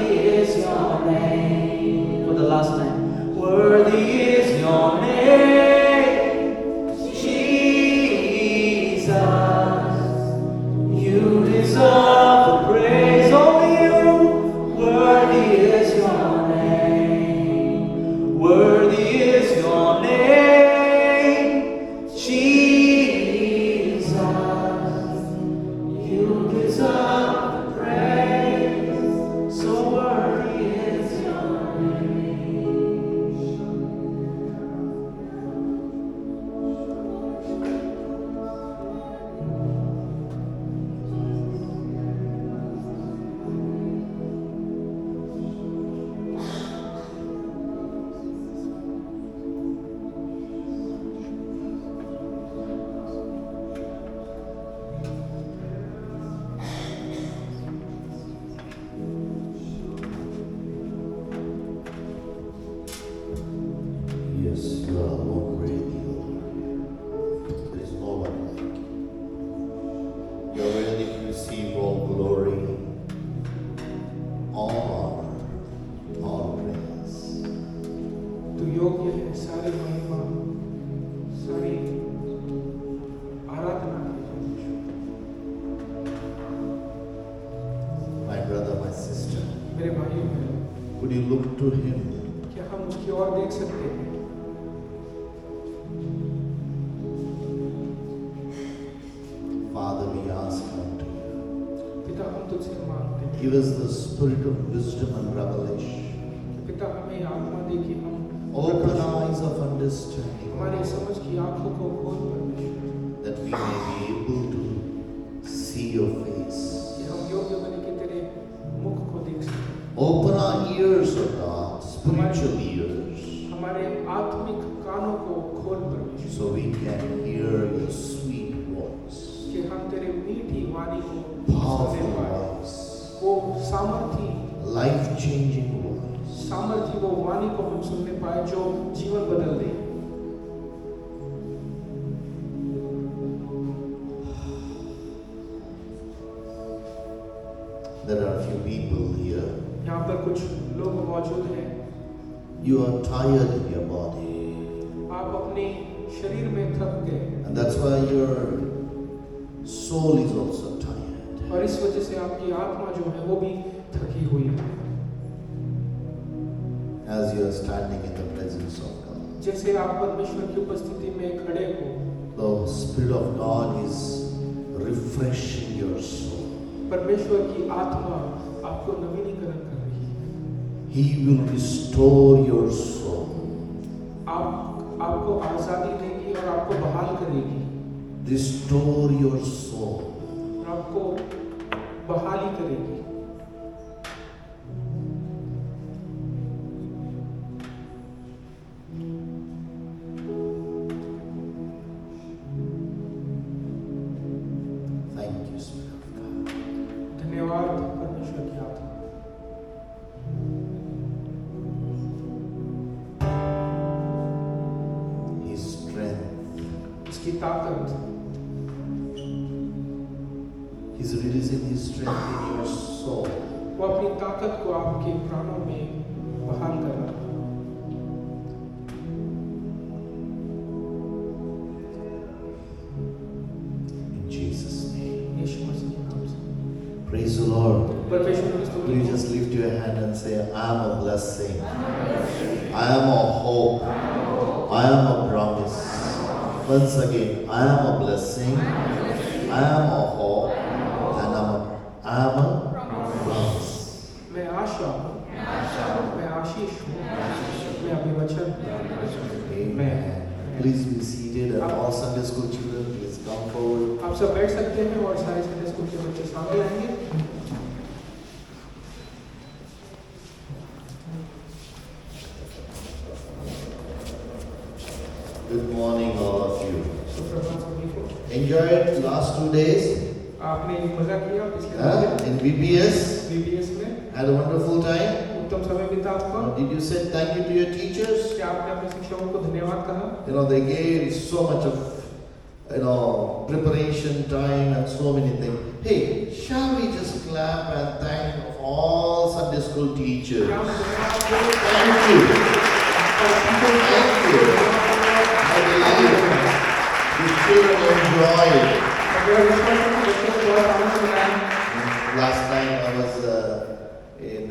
is your name. For the last time. Worthy is your name, Jesus. You deserve the praise. Only you. Worthy is your name. Worthy is your name, Jesus. You deserve the praise. So worthy is your Yes, you are more worthy, Lord. There is no one like you. You are worthy to receive all glory, all honor, all praise. तू योग्य है सारी महिमा सारी आराधना के लिए। My brother, my sister, मेरे भाइयों बहनों, could you look to him? क्या हम उसकी ओर देख सकते हैं? Father, we ask unto you. पिता हम तुझसे मांगते हैं Give us the spirit of wisdom and revelation. कि पिता हमें आत्मा दे कि हम Open eyes of understanding, हमारी समझ की आंखों को खोल परमेश्वर, that we may be able to see your face. कि हम योग्य बने कि तेरे मुख को देख सकें। Open our ears, O God, spiritual ears, हमारे आत्मिक कानों को खोल परमेश्वर, so we can hear your sweet voice, कि हम तेरे मीठी वाणी को powerful सुनने पाए। voice, वो सामर्थी life-changing voice. वो वाणी को हम सुनने पाए जो जीवन बदल दे। There are a few people here. यहाँ पर कुछ लोग मौजूद हैं। You are tired in your body, आप अपने शरीर में थक गए and that's why your soul is also tired. और इस वजह से आपकी आत्मा जो है वो भी थकी हुई है। As you are standing in the presence of God, जैसे आप परमेश्वर की उपस्थिति में खड़े हो, the Spirit of God is refreshing your soul. परमेश्वर की आत्मा आपको नवीनीकरण कर रही है। He will restore your soul. आपको आजादी देगी और आपको बहाल करेगी। Restore your soul. और आपको बहाली करेगी। Thank you, Spirit of God. धन्यवाद परमेश्वर की आत्मा। His strength. इसकी ताकत, He's releasing His strength in your soul. वो अपनी ताकत को आपके प्राणों में बहाल कर रहा है। In Jesus' name. यीशु मसीह के नाम से। Praise the Lord. परमेश्वर की स्तुति Will you हो। just lift your hand and say, I am a blessing. I am a hope. I am a promise. Once again, I am a blessing. I am a hope. And I am a promise. मैं आशा हूँ, मैं आशीष हूँ, मैं अभिवचन हूँ। Amen. Please be seated, and all Sunday school children, please come forward. आप सब बैठ सकते हैं और सारे संडे स्कूल के बच्चे सामने आएंगे। Good morning, all of you. सुप्रभात सभी को। Enjoyed last 2 days आपने मजा किया पिछले दिन in VBS. बीबीएस में? Had a wonderful time. उत्तम समय बीता आपका? Did you say thank you to your teachers? क्या आपने अपने शिक्षकों को धन्यवाद कहा? They gave so much of, preparation time and so many things. Hey, shall we just clap and thank all Sunday school teachers. क्या हम धन्यवाद दें Thank you. Thank you. I believe the children enjoy it. Last night I was in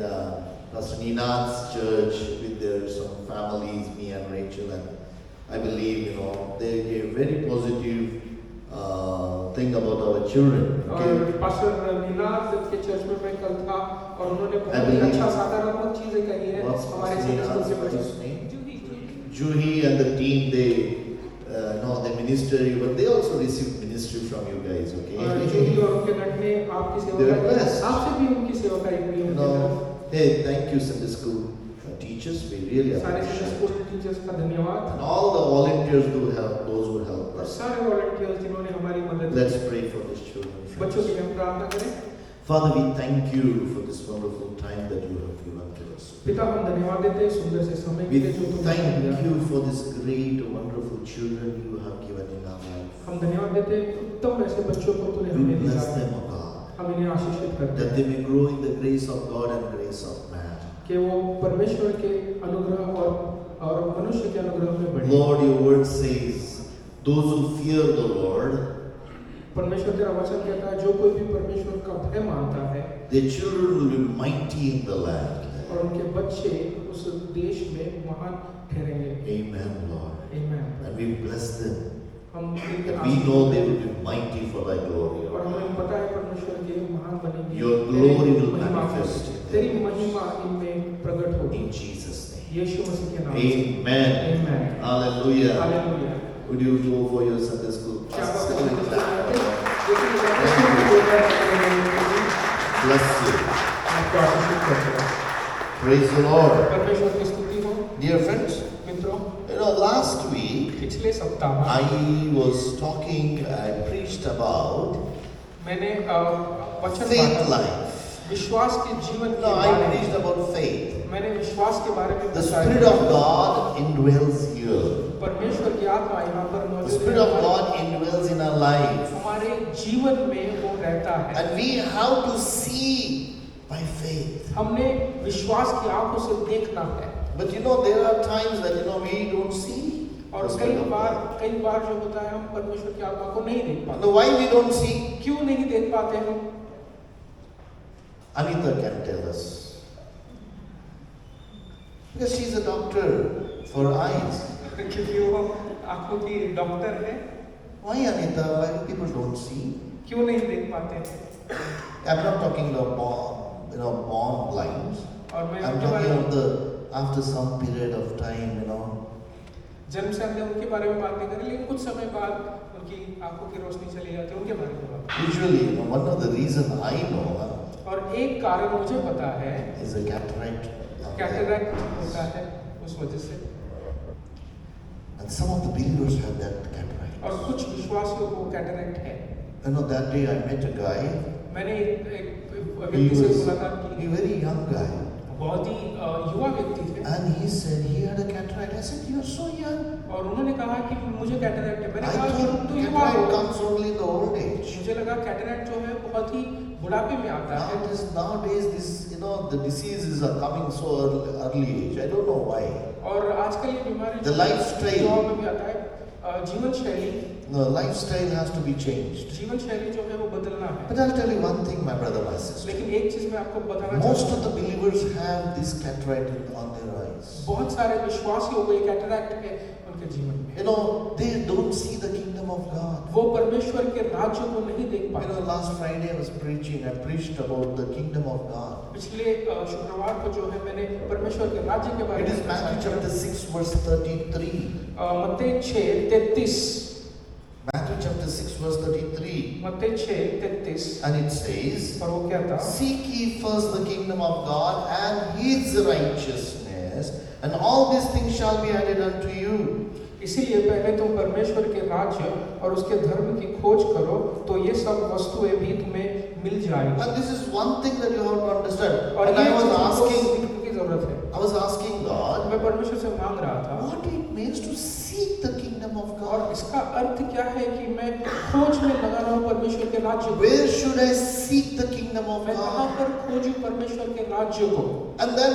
Pastor Ninad's church with their some families, me and Rachel, and I believe they gave very positive thing about our children. और Okay? Pastor Ninad के church में मैं कल था और उन्होंने बहुत ही believe- अच्छा सकारात्मक चीजें कही है What's हमारे Pastor संडे स्कूल Ninad's के बच्चे first name? Juhi and the team, they minister you, but they also receive ministry from you guys. और Okay? जूही और उनके गण ने आपकी They are सेवा की blessed. आपसे भी उनकी सेवा का एक नियम है Hey, thank you Sunday school teachers. We really सारे संडे appreciate. स्कूल टीचर्स का धन्यवाद And all the volunteers who help, those who help और us. सारे वॉलंटियर्स जिन्होंने हमारी मदद Let's की pray for these children. बच्चों friends. की हम प्रार्थना करें Father, we thank you for this wonderful time that you have given to us. पिता हम धन्यवाद देते हैं सुंदर से समय के We लिए जो तुमने हमें दिया thank you for this great, wonderful children you have given in our life. हम धन्यवाद देते हैं उत्तम ऐसे बच्चों को तूने We हमें दिया bless है them, O God, हम इन्हें आशीषित करते that हैं they may grow in the grace of God and grace of man. कि वो परमेश्वर के अनुग्रह और मनुष्य के अनुग्रह में बढ़े Lord, your word says, those who fear the Lord, परमेश्वर तेरा वचन कहता है जो कोई भी परमेश्वर का भय मानता है their children will be mighty in the land. और उनके बच्चे उस देश में महान ठहरेंगे Amen, Lord. आमीन And we bless them. हम इनके And we know they will be mighty for thy glory. और हमें पता है परमेश्वर के महान बनेंगे Your glory तेरी will महिमा manifest in तेरी them. महिमा इनमें प्रकट होगी In Jesus' name. यीशु मसीह के नाम से Amen. आमीन Hallelujah. Hallelujah Would you go for your Sunday school? क्या आप Pastor, अपने clap. आपको Bless you. आशीषित करते हैं Praise the Lord. परमेश्वर की स्तुति हो Dear friends, मित्रों last week पिछले सप्ताह I was talking, I preached about मैंने वचन faith बांटा life. विश्वास के जीवन के No, I बारे preached में about faith. मैंने विश्वास के बारे में The बताया Spirit of God indwells here. परमेश्वर की आत्मा यहाँ पर The मौजूद Spirit of God indwells in our life. हमारे जीवन में वो रहता है And we have to see by faith. हमने विश्वास की आंखों से देखना है But there are times that we don't see. और the Spirit of God. कई बार जो होता है हम परमेश्वर की आत्मा को नहीं देख पाते Now, why we don't see? क्यों नहीं देख पाते हम Anita can tell us. Because she's a doctor for eyes. क्योंकि वो आंखों की डॉक्टर है Why, Anita? Why people don't see? क्यों नहीं देख पाते हैं I'm not talking about born blind. और मैं I'm उनके बारे talking में of after some period of time, जन्म से हमने उनके बारे में बात नहीं करी लेकिन कुछ समय बाद उनकी आंखों की रोशनी चली जाती है उनके बारे में बात Usually, one of the reason I know और एक कारण मुझे पता है is a cataract. कैटरैक्ट होता है उस वजह से And some of the believers have that cataract. और कुछ विश्वासियों को कैटरैक्ट है That day I met a guy. मैंने एक He व्यक्ति से was मुलाकात a की very young guy. बहुत ही युवा व्यक्ति थे And he said he had a cataract. I said, you're so young. और उन्होंने कहा कि मुझे कैटरैक्ट है मैंने I कहा कि तुम thought तो युवा हो cataract comes only in the old age. मुझे लगा कैटरैक्ट जो है बहुत ही बुढ़ापे में आता है Nowadays, the diseases are coming so early age. I don't know why. और आजकल ये बीमारी The lifestyle. युवाओं में भी आता है जीवन शैली The lifestyle has to be changed. जीवन शैली जो है वो बदलना है But I'll tell you one thing, my brother, my sister. लेकिन एक चीज मैं आपको बताना Most चाहता of the believers have this cataract on their eyes. हूँ बहुत सारे विश्वासियों को ये कैटरैक्ट है उनके जीवन में They don't see the kingdom of God. वो परमेश्वर के राज्य को नहीं देख पाते Last Friday I was preaching. I preached about the kingdom of God. पिछले शुक्रवार को जो है मैंने परमेश्वर के राज्य के बारे It में is Matthew chapter 6 verse 33. मत्ती 6:33 Matthew chapter 6 verse 33. मत्ती 6:33 And it says, और वो क्या था seek ye first the kingdom of God and his righteousness, and all these things shall be added unto you. इसीलिए पहले तुम परमेश्वर के राज्य और उसके धर्म की खोज करो तो ये सब वस्तुएं भी तुम्हें मिल जाएगी And this is one thing that you have to understand. और And ये I was चीज़ तुमको asking, सीखने की जरूरत है I was asking God, मैं परमेश्वर से मांग रहा था what it means to seek the kingdom of और God. इसका अर्थ क्या है कि मैं खोज में लगा रहा हूँ परमेश्वर के राज्य को। Where should I seek the kingdom of मैं कहाँ God? पर खोजूं परमेश्वर के राज्य को। And then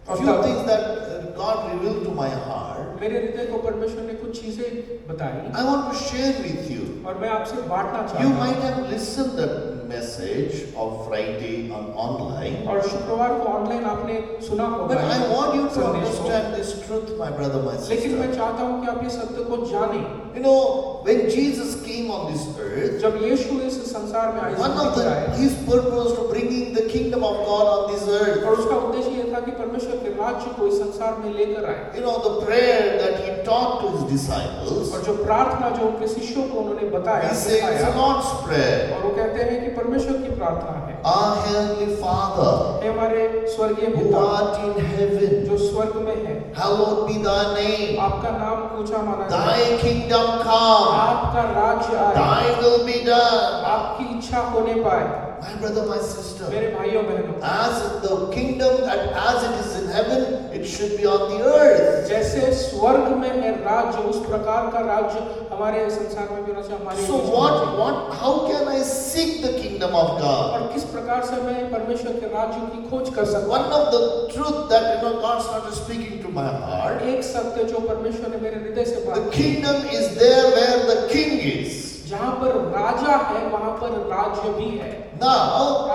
a few तब- things that God revealed to my heart, मेरे हृदय को परमेश्वर ने कुछ चीजें बताई I want to share with you. और मैं आपसे बांटना चाहता You हूँ। might have listened that message of Friday on online, और शुक्रवार को ऑनलाइन आपने सुना होगा but I want you to संदेश को। understand this truth, my brother, my लेकिन मैं sister. चाहता हूँ कि आप ये सत्य को जानें। You know, when Jesus came on this earth, जब यीशु इस संसार में आए, one of ज़िंदगी पर आए, his purpose to bringing the kingdom of God on this earth. और उसका उद्देश्य ये था कि परमेश्वर के राज्य को इस संसार में लेकर आए। You know, the prayer that he taught to his disciples, और जो प्रार्थना जो उनके शिष्यों को उन्होंने बताया, he says सिखाया, the Lord's Prayer. और वो कहते हैं कि परमेश्वर की प्रार्थना है, Our Heavenly Father, हे हमारे स्वर्गीय who पिता art in heaven, जो स्वर्ग में है, hallowed be thy name. आपका नाम ऊंचा माना जाए, Thy kingdom come, आपका राज्य आए, thy will be done. आपकी इच्छा होने पाए। My brother, my sister, मेरे भाइयों बहनों, as the kingdom and as it is in heaven, it should be on the earth. जैसे स्वर्ग में है राज्य, उस प्रकार का राज्य हमारे संसार में भी होना चाहिए, हमारे So बीच में होना चाहिए। how can I seek the kingdom of God? और किस प्रकार से मैं परमेश्वर के राज्य की खोज कर सकता One of the truth that God started speaking to my heart. हूँ? एक सत्य जो परमेश्वर ने मेरे हृदय से बात The की, kingdom is there where the king is. जहाँ पर राजा है वहाँ पर राज्य भी है। Now,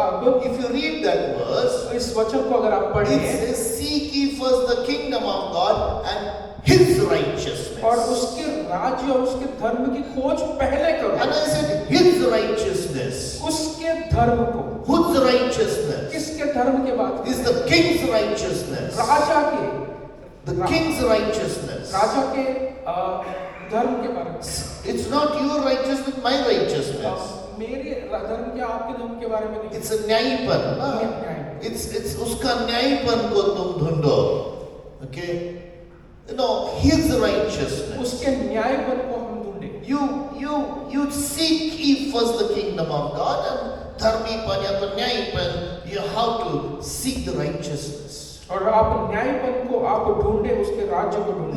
अब if you read that verse, इस वचन को अगर आप it पढ़ें says, "Seek ye first the kingdom of God and His righteousness." और उसके राज्य और उसके धर्म की खोज पहले And करो। I said, His righteousness. उसके धर्म को, Whose righteousness? किसके धर्म के बात Is the king's righteousness. राजा के, The king's righteousness. राजा के धर्म के बारे में। It's not your righteousness, my righteousness. मेरे धर्म के आपके धर्म के बारे में नहीं। It's a न्यायपन. ना? न्याय। It's उसका न्यायपन को तुम ढूंढो. Okay? You know, His righteousness. उसके न्यायपन को हम ढूंढें। You seek ye first the kingdom of God and धर्मीपन या तो न्यायपन. You have to seek the righteousness. और आप न्यायपन को आप ढूंढे, उसके राज्य को ढूंढे।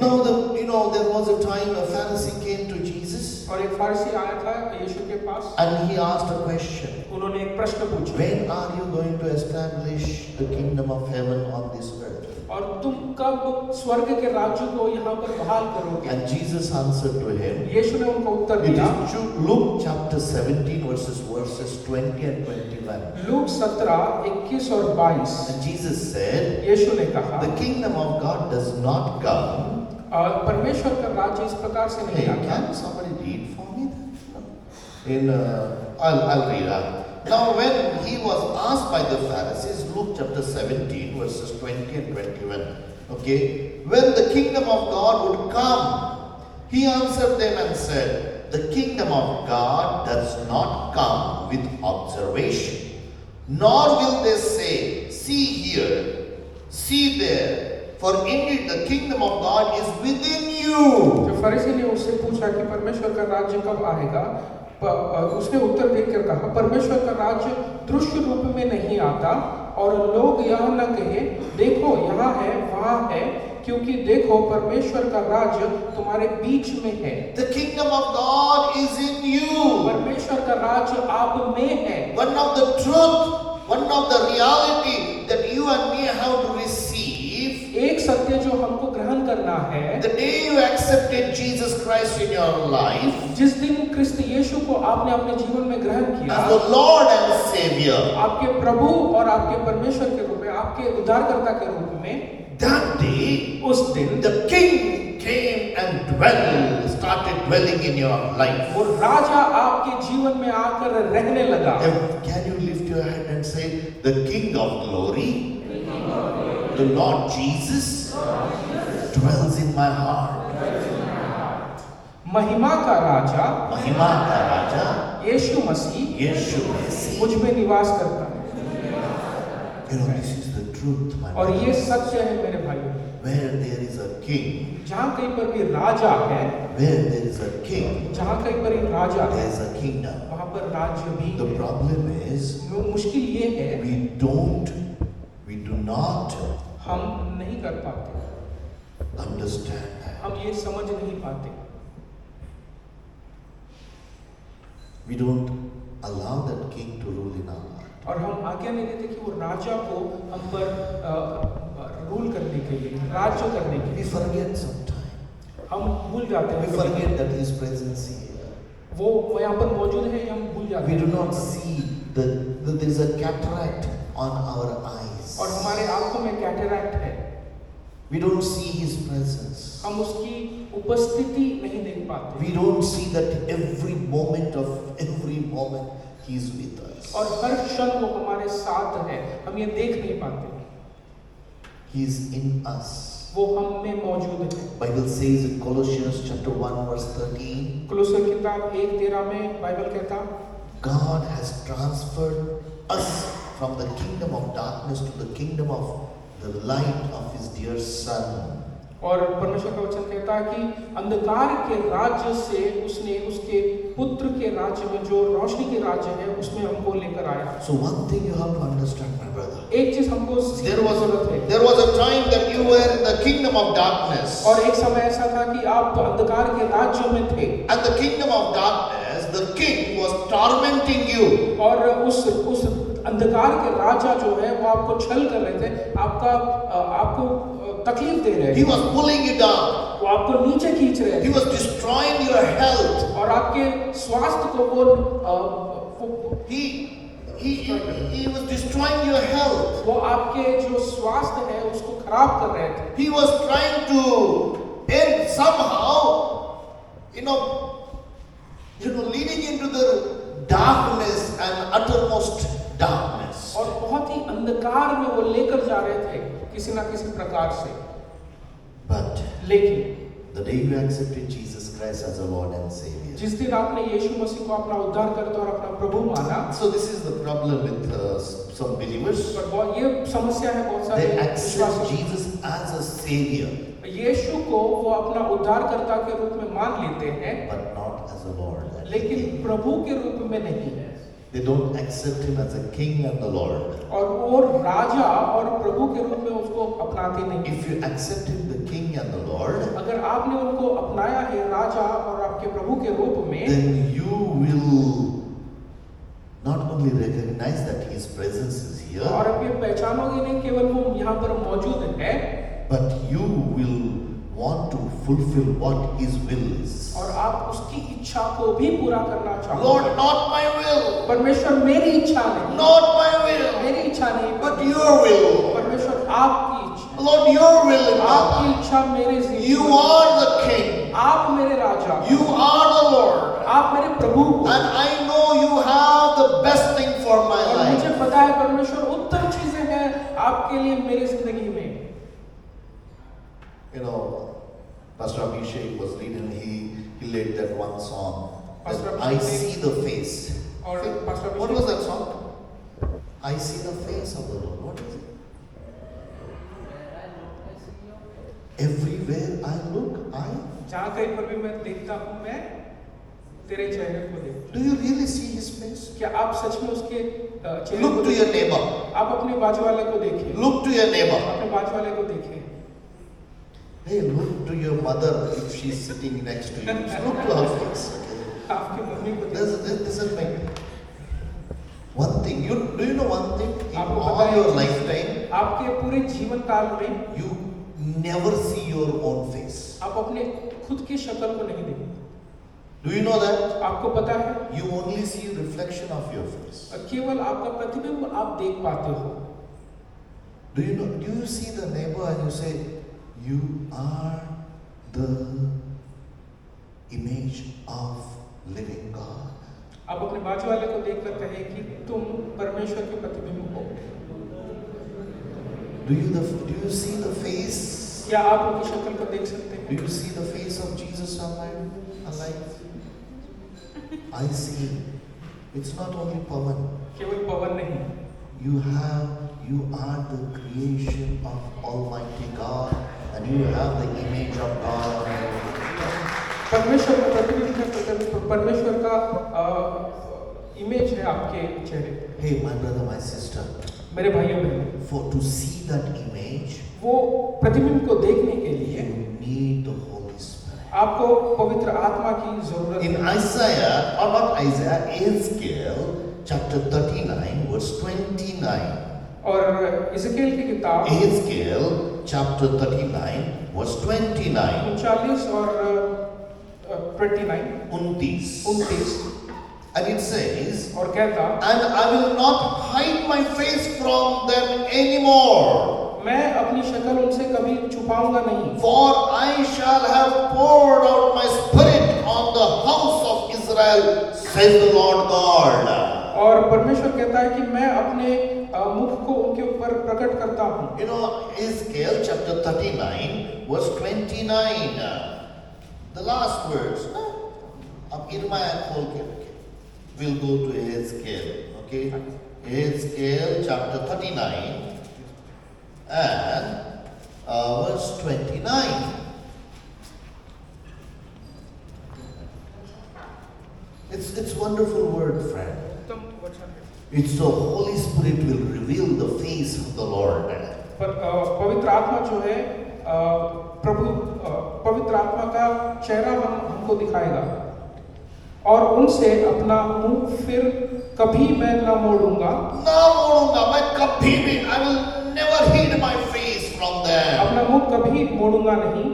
Now there was a time a Pharisee came to Jesus और एक फारसी आया था यीशु के पास, and he asked a question. उन्होंने एक प्रश्न पूछा, When are you going to establish the kingdom of heaven on this earth? और तुम कब स्वर्ग के राज्य को यहाँ पर बहाल करोगे? And Jesus answered to him. यीशु ने उनको उत्तर It दिया, is Luke chapter 17 verses 20 and 21. Look 17, 21 और 22। And Jesus said, यीशु ने कहा, the kingdom of God does not come. परमेश्वर का राज्य इस प्रकार से नहीं Hey, आता। can somebody read for me? In I'll read out. Now when he was asked by the Pharisees, Luke chapter 17 verses 20 and 21. Okay, when the kingdom of God would come, he answered them and said, the kingdom of God does not come with observation, nor will they say, see here, see there, for indeed the kingdom of God is within you. जब फरीसी ने उससे पूछा कि परमेश्वर का राज्य कब आएगा, उसने उत्तर देकर कहा, परमेश्वर का राज्य दृश्य रूप में नहीं आता, और लोग यह न कहे देखो यहाँ है वहाँ है, क्योंकि देखो परमेश्वर का राज्य तुम्हारे बीच में है। The kingdom of God is in you. परमेश्वर का राज्य आप में है। One of the truth, one of the reality that you and me have to receive. एक सत्य जो हमको ग्रहण करना है, The day you accepted Jesus Christ in your life जिस दिन क्रिस्त यीशु को आपने अपने जीवन में ग्रहण किया, as the Lord and Savior, आपके प्रभु और आपके परमेश्वर के रूप में, आपके उद्धारकर्ता के रूप में, that day उस दिन the King came and started dwelling in your life. वो राजा आपके जीवन में आकर रहने लगा। Can you lift your hand and say, the King of glory, the Lord Jesus dwells in my heart. महिमा का राजा महिमा का राजा यीशु मसीह यीशु मसीह। मुझ में निवास करता है। You know, this is the truth, my और ये brother. सत्य है मेरे भाइयों, Where there is a king, जहाँ कहीं पर भी राजा है, where there is a king, जहाँ कहीं पर भी राजा there है, is a kingdom. वहाँ पर राज्य भी The है। problem is, मुश्किल ये है, we do not हम नहीं कर पाते। understand that. हम ये समझ नहीं पाते, We don't allow that king to rule in our heart. और हम आज्ञा नहीं देते कि वो राजा को हम पर रूल करने के लिए, राज्य करने के We लिए। forget sometimes. हम भूल जाते We हैं, forget that His presence is here. वो यहाँ पर मौजूद है, हम भूल जाते We do हैं, not see that there is a cataract on our eyes. और हमारे आंखों में कैटरैक्ट है, We don't see His presence. हम उसकी उपस्थिति नहीं देख पाते, We don't see that every moment He is with us. और हर क्षण वो हमारे साथ है, हम ये देख नहीं पाते, He is in us. वो हम में मौजूद है। Bible says in Colossians chapter 1 verse 13, Colossae किताब 1:13 में बाइबल कहता, God has transferred us from the kingdom of darkness to the kingdom of the light of His dear Son. और परमेश्वर का वचन कहता है कि अंधकार के राज्य से उसने उसके पुत्र के राज्य में, जो रोशनी के राज्य है, उसमें हमको लेकर आया। So one thing you have to understand, my brother. एक चीज हमको There जरूरत है, was a time that you were in the kingdom of darkness. और एक समय ऐसा था कि आप अंधकार के राज्य में थे, And the kingdom of darkness, the king was tormenting you. और उस अंधकार के राजा जो है वो आपको छल कर रहे थे, आपको तकलीफ दे रहे He थे, was pulling you down. वो आपको नीचे खींच रहे He थे, was destroying your health. और आपके स्वास्थ्य को वो He was destroying your health. वो आपके जो स्वास्थ्य है उसको खराब कर रहे थे। He was trying to end somehow, leading into the darkness and uttermost darkness. और बहुत ही अंधकार में वो लेकर जा रहे थे किसी ना किसी प्रकार से। But लेकिन the day you accepted Jesus Christ as a Lord and Savior. जिस दिन आपने यीशु मसीह को अपना उद्धारकर्ता और अपना प्रभु माना, So this is the problem with some believers. पर ये समस्या है बहुत सारे They accept विश्वासी, Jesus as a Savior, यीशु को वो अपना उद्धारकर्ता के रूप में मान लेते हैं, but not as a Lord. लेकिन प्रभु के रूप में नहीं है, They don't accept Him as a King and the Lord. और वो राजा और प्रभु के रूप में उसको अपनाते नहीं। If you accept Him the King and the Lord, अगर आपने उनको अपनाया है राजा और आपके प्रभु के रूप में, then you will not only recognize that His presence is here, और आप ये पहचानोगे नहीं केवल वो यहाँ पर मौजूद है, but you will want to fulfill what His will is. और आप उसकी इच्छा को भी पूरा करना चाहोगे। Lord, not my will, परमेश्वर मेरी इच्छा नहीं, not my will, मेरी इच्छा नहीं, but your will. परमेश्वर आपकी इच्छा, Lord, your will in my आपकी life. इच्छा मेरे जिंदगी You में। are the King. आप मेरे राजा, You are the Lord. आप मेरे प्रभु हो। And I know you have the best thing for my और life. मुझे पता है परमेश्वर उत्तम चीजें हैं आपके लिए मेरी जिंदगी में। Pastor Abhishek was leading, he led that one song. Pastor That I Abhishek- see the face. और Pastor What Abhishek- was that song? I see the face of the Lord. What is it? Everywhere I look, जहाँ कहीं पर भी मैं देखता हूँ, मैं तेरे चेहरे को देखता do you really see His face? हूँ। क्या आप सच में उसके चेहरे Look को to your देखते हैं? neighbor. आप अपने बाजू वाले को देखिए, Look to your neighbor. अपने बाजू वाले को देखिए। Hey, look to your mother if she's sitting next to you. Look to her face. Okay? आपकी मम्मी को देखिए। This is like one thing. Do you know one thing? In आपको पता all है your एक चीज़? lifetime, आपके पूरे जीवन काल में you never see your own face. आप अपने खुद की शक्ल को नहीं देखते। Do you know that? आपको पता है You only see reflection of your face. केवल आपका प्रतिबिंब आप देख पाते हो। Do you see the neighbor and you say, you are the image of living God. आप अपने बाजू वाले को देखकर कहें कि तुम परमेश्वर के प्रतिबिंब हो। Do you see the face? क्या आप उनकी शक्ल को देख सकते हैं? Do you see the face of Jesus alive? I see. It's not only Pavan. केवल पवन नहीं, You are the creation of Almighty God, and you have the image of God on you. परमेश्वर का प्रतिबिंब है, परमेश्वर का इमेज है आपके चेहरे पे। Hey, my brother, my sister, मेरे भाइयों बहनों, For to see that image, वो प्रतिबिंब को देखने के लिए you need the Holy Spirit. आपको पवित्र आत्मा की जरूरत In है। Isaiah, or not Isaiah, Ezekiel, chapter 39, verse 29. और इज़केल की किताब Ezekiel, chapter 39, verse 29. 39 और 29 29. And it says, और कहता, and I will not hide my face from them anymore, मैं अपनी शक्ल उनसे कभी छुपाऊंगा नहीं, for I shall have poured out my spirit on the house of Israel, says the Lord God. और परमेश्वर कहता है कि मैं अपने मुख को उनके ऊपर प्रकट करता हूँ। You know, Ezekiel chapter 39, verse 29, the last words. अब इर्मिया खोल के रखें. We'll go to Ezekiel, okay? Ezekiel chapter 39 and verse 29. It's wonderful word, friend. It's the Holy Spirit will reveal the face of the Lord. पर पवित्र आत्मा जो है प्रभु पवित्र आत्मा का चेहरा हमको दिखाएगा और उनसे अपना मुंह फिर कभी मैं न मोड़ूंगा, ना मोड़ूंगा मैं कभी भी. I will never hide my face from them. अपना मुंह कभी मोड़ूंगा नहीं,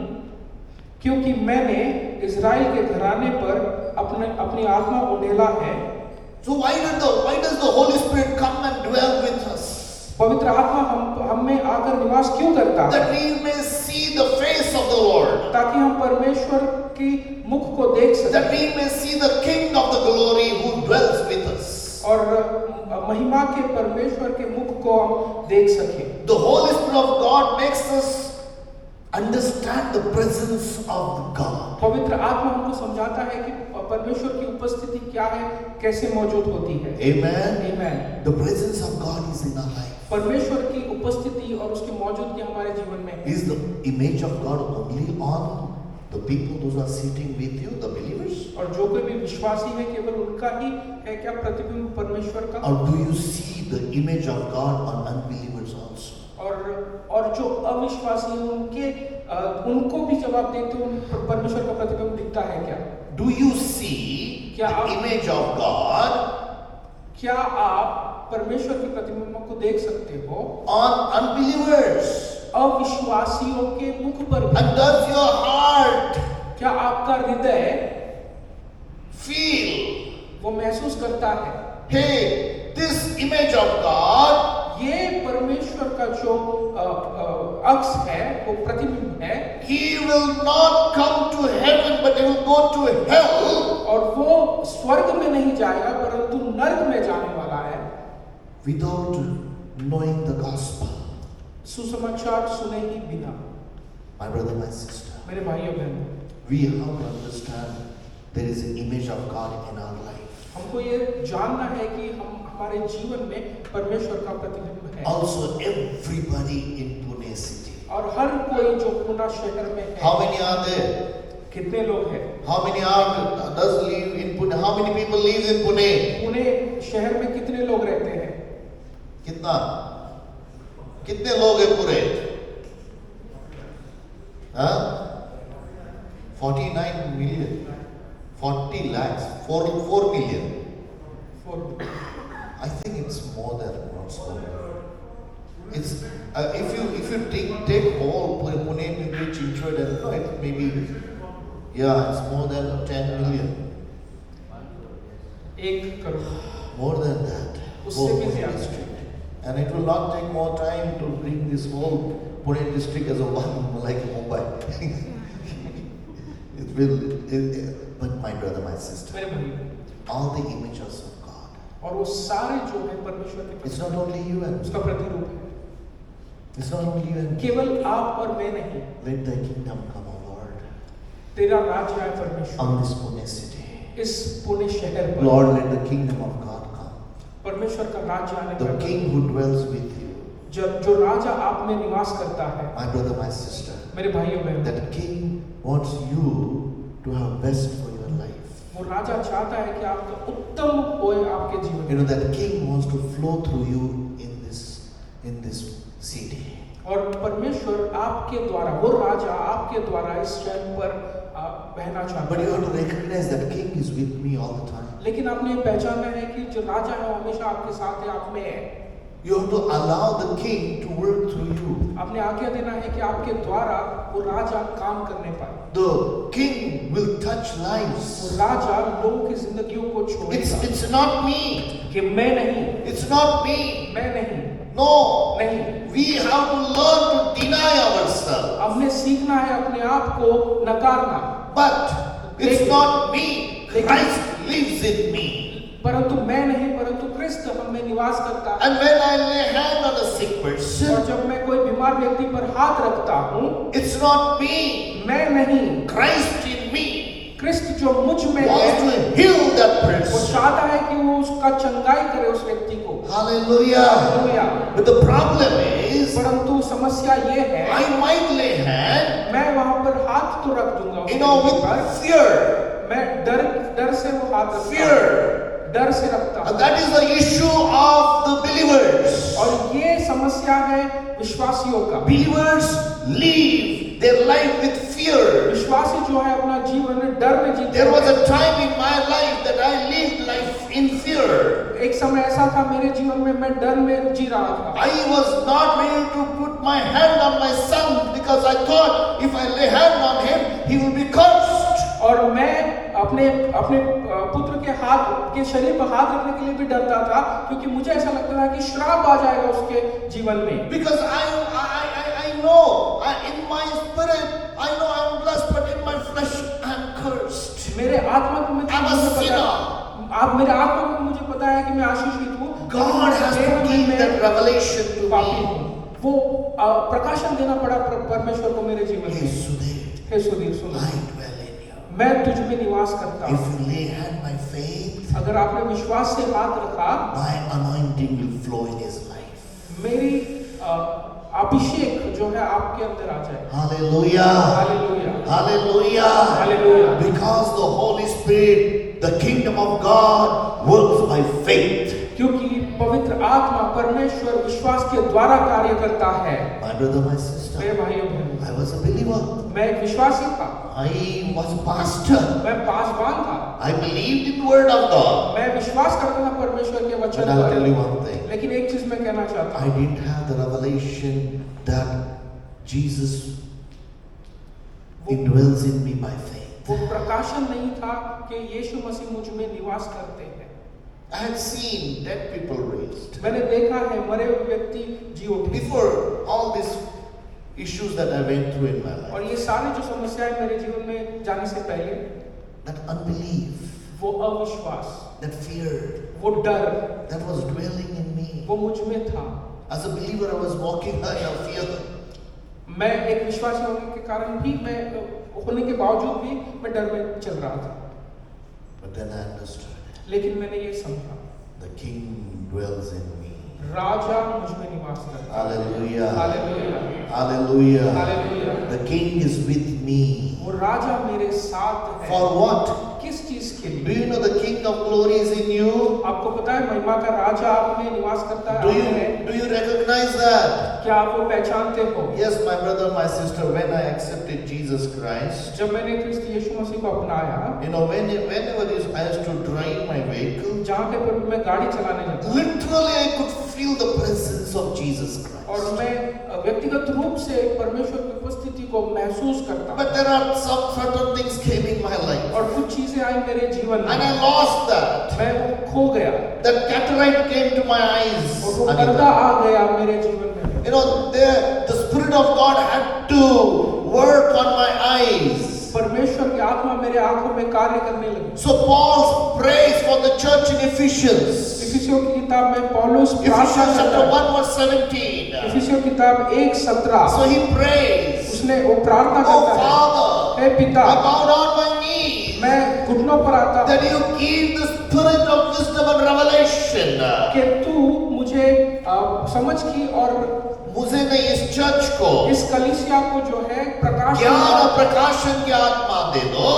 क्योंकि मैंने इज़राइल के घराने पर अपनी आत्मा उंडेला है। So why does the Holy Spirit come and dwell with us? पवित्र आत्मा हम में आकर निवास क्यों करता है? That we may see the face of the Lord. ताकि हम परमेश्वर की मुख को देख सकें, That we may see the King of the glory who dwells with us. और महिमा के परमेश्वर के मुख को हम देख सकें। The Holy Spirit of God makes us understand the presence of God. पवित्र आत्मा हमको समझाता है कि परमेश्वर की उपस्थिति क्या है, कैसे मौजूद होती है। Amen. Amen. The presence of God is in our life. परमेश्वर की उपस्थिति और उसकी मौजूदगी हमारे जीवन में है। Is the image of God only on the people those are sitting with you, the believers? और जो कोई भी विश्वासी है केवल उनका ही है क्या प्रतिबिंब परमेश्वर का? Or do you see the image of God on unbelievers also? और जो अविश्वासी हैं उनको भी जब आप देखते हो परमेश्वर का प्रतिबिंब दिखता है क्या? Do you see क्या the आप- image of God क्या आप परमेश्वर के प्रतिबिंब को देख सकते हो on unbelievers? अविश्वासियों के मुख पर भी? And does your heart क्या आपका हृदय feel, वो महसूस करता है hey, this image of God ये परमेश्वर का जो अक्स है, वो प्रतिबिंब है, He will not come to heaven, but He will go to hell और वो स्वर्ग में नहीं जाएगा परंतु नरक में जाने वाला है without knowing the gospel. सुसमाचार सुने ही बिना। My brother, my sister, मेरे भाइयों बहनों, we have to understand there is an image of God in our life. हमको ये जानना है कि हमारे जीवन में परमेश्वर का प्रतिबिंब है। Also, everybody in Pune city. और हर कोई जो पुणे शहर में है, How many are there? कितने लोग हैं? How many does live in Pune? How many people live in Pune? Pune शहर में कितने लोग रहते हैं? कितना? कितने लोग हैं पूरे? हाँ? 49 million. 40 lakhs. 4 million. I think it's more than Pune. It's if you take all Pune maybe Chinchwad and no, it maybe it's more than 10 million. 1 crore More than that. उससे Whole भी Pune ज़्यादा। district. And it will not take more time to bring this whole Pune district as a one like Mumbai. But my brother, my sister, मेरे भाई, all the images of God. और वो सारे जो है परमेश्वर के It's not only you and उसका प्रतिरूप है। it's not only you and me. केवल आप और मैं नहीं, Let thy kingdom come, O Lord, तेरा राज्य है परमेश्वर on this Pune city. इस पुणे शहर पर। Lord, let the kingdom of God come. परमेश्वर का राज्य आने The पर king who dwells with you. जो राजा आप में निवास करता है। My brother, my sister, मेरे भाइयों बहनों, that king wants you to have best for your life. वो राजा चाहता है कि आपका उत्तम होए आपके जीवन You में। know, that king wants to flow through you in this in this city. और परमेश्वर आपके द्वारा, वो राजा आपके द्वारा इस शहर पर बहना चाहता But you है। have to recognize that king is with me all the time. लेकिन आपने ये पहचानना है कि जो राजा है वो हमेशा आपके साथ है, आप में है। You have to allow the king to work through you. आपने आज्ञा देना है कि आपके द्वारा वो राजा काम करने पाए। The king will touch lives. वो राजा लोगों की जिंदगियों को छोड़ेगा। It's not me. कि मैं नहीं, It's not me. मैं नहीं, No. नहीं। We have to learn to deny ourselves. हमने सीखना है अपने आप को नकारना। But it's not me. Christ lives in me. परंतु मैं नहीं, परंतु क्रिस्त हम में निवास करता है। And when I lay hand on a sick person, और जब मैं कोई बीमार व्यक्ति पर हाथ रखता हूँ, it's not me. मैं नहीं, Christ in me क्रिस्त जो मुझ में wants है, to heal that वो person. चाहता है कि वो उसका चंगाई करे उस व्यक्ति को। Hallelujah. Hallelujah. But the problem is, परंतु समस्या ये है, I might lay hand, मैं वहां पर हाथ तो रख दूंगा उस you know, व्यक्ति पर, with fear. मैं डर से वो हाथ रखता Fear. हूं, डर से रखता हूं। And that is the issue of the believers. और ये समस्या है विश्वासियों का। Believers live their life with fear. विश्वासी जो है अपना जीवन डर में जीते There was हैं। a time in my life that I lived life in fear. एक समय ऐसा था मेरे जीवन में, मैं डर में जी रहा था। I was not ready to put my hand on my son because I thought if I lay hand on him, he will be cursed. और मैं अपने पुत्र के हाथ के शरीर पर हाथ रखने के लिए भी डरता था, क्योंकि मुझे ऐसा लगता था कि श्राप आ जाएगा उसके जीवन में। Because I know in my spirit I know I am blessed, but in my flesh I am cursed. मेरे आत्मा को मुझे I'm a पता sinner. आप मेरे आत्मा को मुझे पता है कि मैं आशीषित हूँ। God has to give that revelation to पापी me. हूँ। वो प्रकाशन देना पड़ा परमेश्वर को मेरे जीवन Hey में। Sudhir, हे सुधीर सुनो, I dwell in you. मैं तुझ में निवास करता If हूँ। you lay hand by faith, अगर आपने विश्वास से हाथ रखा, my anointing will flow in his life. मेरी अभिषेक जो है आपके अंदर आ जाए। Hallelujah. Hallelujah, Hallelujah. Hallelujah. Because the Holy Spirit, the kingdom of God, works by faith. क्योंकि पवित्र आत्मा परमेश्वर विश्वास के द्वारा कार्य करता है। My brother, my sister, मेरे भाइयों बहनों, I was a believer. मैं एक विश्वासी था, I was a pastor. मैं पासवान था, I believed in the word of God. मैं विश्वास करता था परमेश्वर के वचन But I'll tell पर। you one thing. लेकिन एक चीज मैं कहना चाहता I हूँ, didn't have the revelation that Jesus indwells in me by faith. वो प्रकाशन नहीं था कि यीशु मसीह मुझ में निवास करते हैं। I had seen dead people raised. मैंने देखा है मरे हुए व्यक्ति जी उठे। Before all these issues that I went through in my और life, ये सारे जो समस्याएं मेरे जीवन में जाने से पहले, that unbelief, वो अविश्वास, that fear, वो डर, that was dwelling in me. वो मुझ में था। As a believer, I was walking in fear. मैं एक विश्वासी होने के कारण भी, मैं होने के बावजूद भी मैं डर में चल रहा था। But then I understood. लेकिन मैंने ये समझा, The King dwells in me. राजा मुझ में निवास करता है। Hallelujah. Hallelujah, Hallelujah. Hallelujah. The King is with me. वो राजा मेरे साथ है। For what? किस चीज के Do लिए? you know the King of glory is in you? आपको पता है महिमा का राजा आप में निवास करता है, आप में है। Do you recognize that? क्या आप वो पहचानते हो? Yes, my brother, my sister, when I accepted Jesus Christ, जब मैंने क्रिस्त यीशु मसीह को अपनाया, you know, whenever I used to drive my vehicle, जहाँ पे पर मैं गाड़ी चलाने जाता literally I could feel the presence of Jesus Christ. और मैं व्यक्तिगत रूप से परमेश्वर की उपस्थिति को महसूस करता But there are some certain things came in my life, और कुछ चीजें आई मेरे जीवन and में, I lost that. मैं वो खो गया That cataract came to my eyes. और वो पर्दा आ गया मेरे जीवन में। You know, the Spirit of God had to work on my eyes. परमेश्वर की आत्मा मेरे आंखों में कार्य करने लगी। So Paul prays for the church in Ephesians. इफिसियों की किताब में पौलुस Ephesians प्रार्थना chapter करता है। 1 verse 17. इफिसियों की किताब 1:17, So he prays, उसने वो प्रार्थना Oh करता है, Father, हे पिता, I bow down my knees मैं घुटनों पर आता हूँ that you give the spirit of wisdom and revelation. कि तू मुझे समझ की और मुझे नहीं, इस चर्च को इस कलीसिया को जो है प्रकाश, ज्ञान और प्रकाशन की आत्मा दे दो,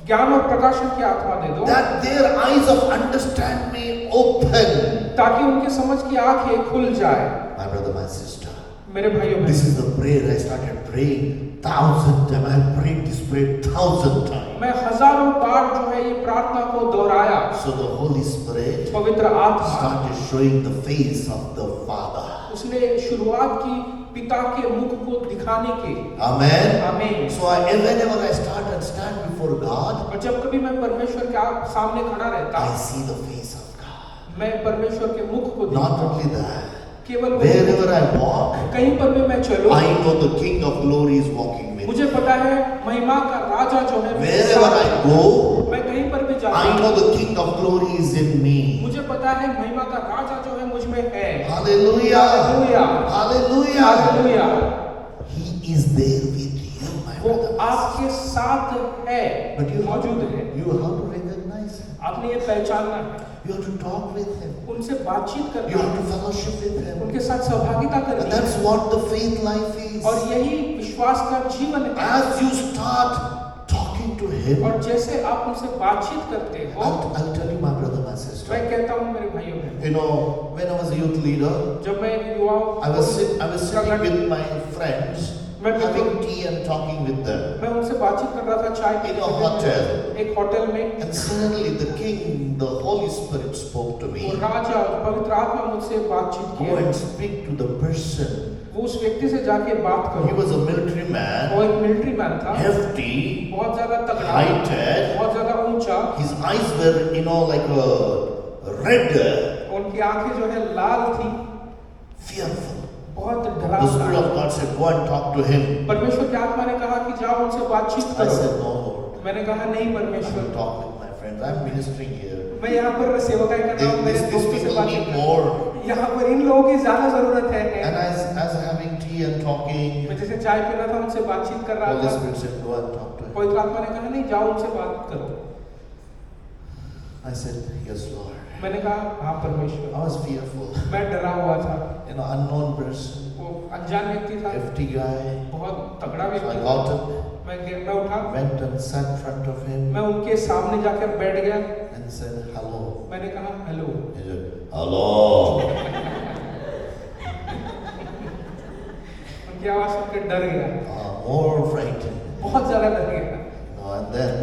ज्ञान और प्रकाशन की आत्मा दे दो, that their eyes of understanding open. ताकि उनके समझ की आंखें खुल जाए। My brother, my sister, मेरे भाइयों this बहनों, is the prayer I started praying 1,000 times. I have prayed this prayer 1,000 times. मैं हजारों बार जो है ये प्रार्थना को दोहराया। So the Holy Spirit पवित्र आत्मा started showing the face of the Father. उसने शुरुआत की पिता के मुख को दिखाने की। Amen. आमीन। So whenever I start and stand before God, और जब कभी मैं परमेश्वर के सामने खड़ा रहता, I see the face of God. मैं परमेश्वर के मुख को Not देखता। only that, केवल wherever I walk, कहीं पर भी मैं चलूं, I know the King of Glory is walking with me. मुझे पता है महिमा का राजा जो है मेरे Wherever साथ I है। go, मैं कहीं पर भी जाता I हूं, know the King of Glory is in me. मुझे पता है महिमा का राजा जो है मुझ में है। Hallelujah. Hallelujah, Hallelujah. Hallelujah. He is there with you, my वो brother. आपके साथ है, But you मौजूद है। have to recognize him. आपने ये पहचानना है, You have to talk with him. उनसे बातचीत You करना have है, to fellowship with him. उनके साथ सहभागिता And करनी that's है। what the faith life is. और यही विश्वास का जीवन है। As you start talking to him, और जैसे आप उनसे बातचीत करते हो, I'll tell you, my brother, my sister. मैं कहता हूँ मेरे भाइयों बहनों, You know, when I was a youth leader, जब मैं युवाओं I was sitting with my friends, having tea and talking with them. मैं उनसे बातचीत कर रहा था चाय In पीते a हुए, hotel. एक होटल में। And suddenly the King, the Holy Spirit spoke to वो me. राजा और पवित्र आत्मा मुझसे बातचीत Go किया। and speak to the person. वो उस व्यक्ति से जाके बात He करो। was a military man, वो एक मिलिट्री मैन था, hefty, बहुत ज्यादा तगड़ा, heighted. बहुत ज्यादा ऊंचा। His eyes were, like a red, उनकी आंखें जो है लाल थी, fearful. बहुत The Spirit डरावना। of God said, go and talk to him. परमेश्वर की आत्मा ने कहा कि जाओ उनसे बातचीत I करो। said, no, Lord. मैंने कहा नहीं I परमेश्वर, will talk with my friends. I'm ministering here. मैं यहाँ पर सेवकाई कर रहा हूँ, मेरे These दोस्तों से people बातचीत need कर रहा more. हूँ। यहाँ पर इन लोगों की ज्यादा जरूरत है। And as having tea and talking, मैं जैसे चाय पी रहा था, उनसे बातचीत कर रहा Holy था। Spirit said, go and talk to him. पवित्र आत्मा ने कहा नहीं, जाओ उनसे बात करो। I said, yes, Lord. मैंने कहा हाँ परमेश्वर। I was fearful. मैं डरा हुआ था, Unknown person, वो अनजान व्यक्ति था, hefty guy. बहुत तगड़ा So I व्यक्ति था। got up, मैं उठा, went and sat in front of him मैं उनके सामने जाकर बैठ गया। and said, hello. मैंने कहा हेलो। He said, hello. उनकी आवाज सुनकर डर गया, More frightened. बहुत ज्यादा डर गया। And then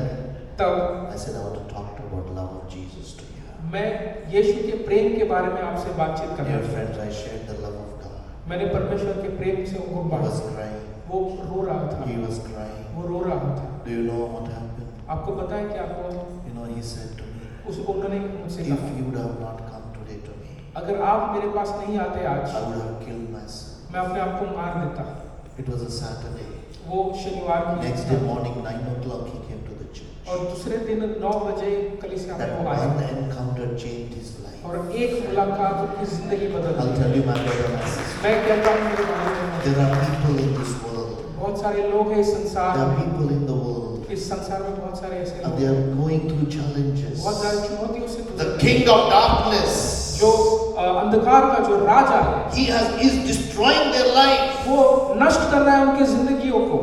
तब I said, I want to talk about love of Jesus to you. मैं यीशु के प्रेम के बारे में आपसे बातचीत कर Dear रहा था। friends, I shared the love of God. मैंने परमेश्वर के प्रेम से उनको He was बांटा। crying. वो रो रहा था, He was crying. वो रो रहा था। Do you know what happened? आपको पता है क्या हुआ? He said to me, उन्होंने मुझसे if कहा, you would have not come today to me, अगर आप मेरे पास नहीं आते आज, I would have killed myself. मैं अपने आप को मार देता। It was a Saturday. वो शनिवार की Next day morning, 9 o'clock, he came to the church. और दूसरे दिन 9 बजे कलीसिया में That वो आया one encounter changed his life. और एक मुलाकात उनकी जिंदगी बदल I'll the. tell you, my brother and my sister, मैं कहता हूँ मेरे भाइयों, there are people in this world. बहुत सारे लोग हैं इस संसार There are में, people in the world, इस संसार में बहुत सारे ऐसे and लोग they हैं, are going through challenges. बहुत सारी चुनौतियों से The गुजर king of darkness, जो अंधकार का जो राजा है, he is destroying their life. वो नष्ट कर रहा है उनकी जिंदगियों को।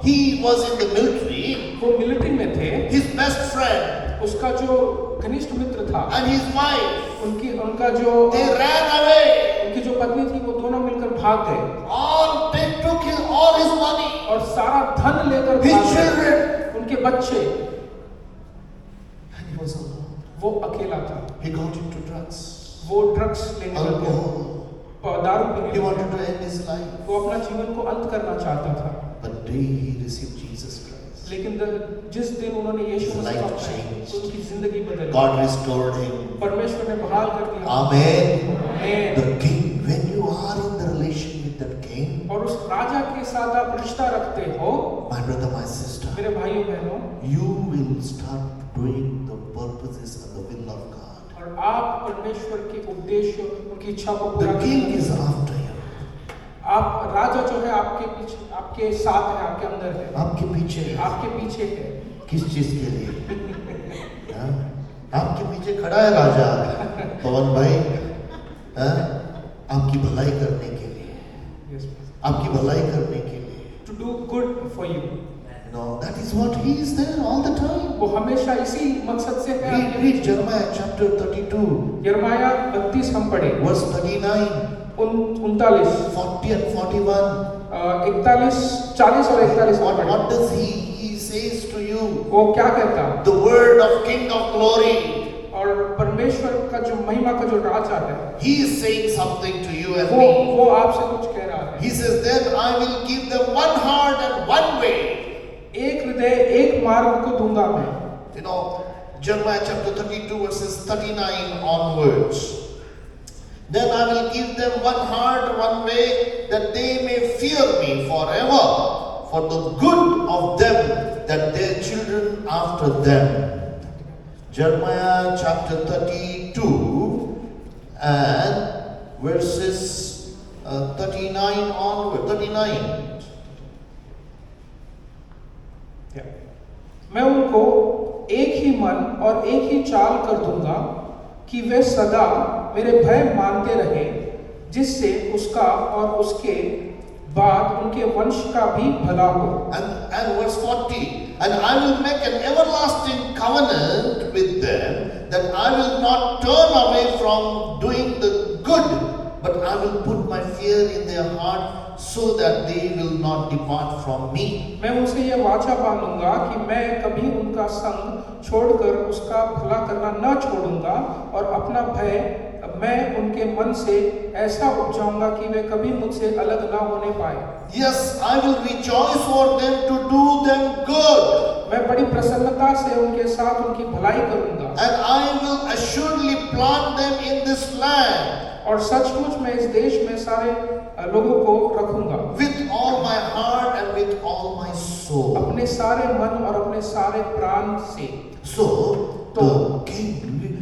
He was in the military. वो मिलिट्री में थे, His best friend उसका जो घनिष्ठ मित्र था, and his wife, उनका जो they ran away. उनकी जो पत्नी थी, वो दोनों मिलकर भाग गए They took all his money, और सारा धन लेकर his भाग गए। children, उनके बच्चे, and he was alone. वो अकेला था। He got into drugs, वो ड्रग्स लेने लग गया, alcohol. दारू He पीने लग wanted गया। to end his life. वो अपना जीवन को अंत करना चाहता था, But the day he received Jesus Christ, लेकिन जिस दिन उन्होंने यीशु His मसीह को life अपनाया, changed. उनकी जिंदगी बदल God गई। restored him. परमेश्वर ने बहाल कर दिया। Amen. आमीन। The king, when you are in the relation with that king, और उस राजा के साथ आप रिश्ता रखते हो, my brother, my sister, मेरे भाइयों बहनों, you will start doing the purposes and the will of God. और आप परमेश्वर के उद्देश्य, उनकी इच्छा को पूरा The king करेंगे। is after you. आप राजा जो है आपके पीछे, आपके साथ है, आपके अंदर है, आपके पीछे है। आपके पीछे है। किस चीज के लिए? हाँ? आपके पीछे खड़ा है राजा पवन भाई, हाँ? आपकी भलाई करने के लिए, Yes, आपकी भलाई करने के लिए। to do good for you. You know, that is what he is there all the time. वो हमेशा इसी मकसद से है। Read Jeremiah chapter 32, यिर्मयाह 32 हम पढ़े, verse 39, 39, 40 and 41. 41, 40 और 41 हम पढ़े। What does he says to you? वो क्या कहता? The word of King of Glory. और परमेश्वर का जो महिमा का जो राजा है, He is saying something to you and me. वो आपसे कुछ कह रहा है। He says, then I will give them one heart and one way. एक हृदय एक मार्ग को दूंगा मैं। You know, Jeremiah chapter 32 verses 39 onwards. Then I will give them one heart, one way, that they may fear me forever, for the good of them, that their children after them. Jeremiah chapter 32 and verses 39 onward. 39. मैं उनको एक ही मन और एक ही चाल कर दूंगा कि वे सदा मेरे भय मानते रहे, जिससे उसका और उसके बाद उनके वंश का भी भला हो। And verse 40, and I will make an everlasting covenant with them, that I will not turn away from doing the good, but I will put my fear in their heart, so that they will not depart from me. मैं उनसे यह वाचा बांधूंगा कि मैं कभी उनका संग छोड़कर उसका भला करना न छोड़ूंगा, और अपना भय मैं उनके मन से ऐसा उपजाऊंगा कि वे कभी मुझसे अलग न होने पाए। Yes, I will rejoice for them to do them good. मैं बड़ी प्रसन्नता से उनके साथ उनकी भलाई करूंगा। And I will assuredly plant them in this land. और सचमुच मैं इस देश में सारे लोगों को रखूंगा। With all my heart and with all my soul. अपने सारे मन और अपने सारे प्राण से। So the king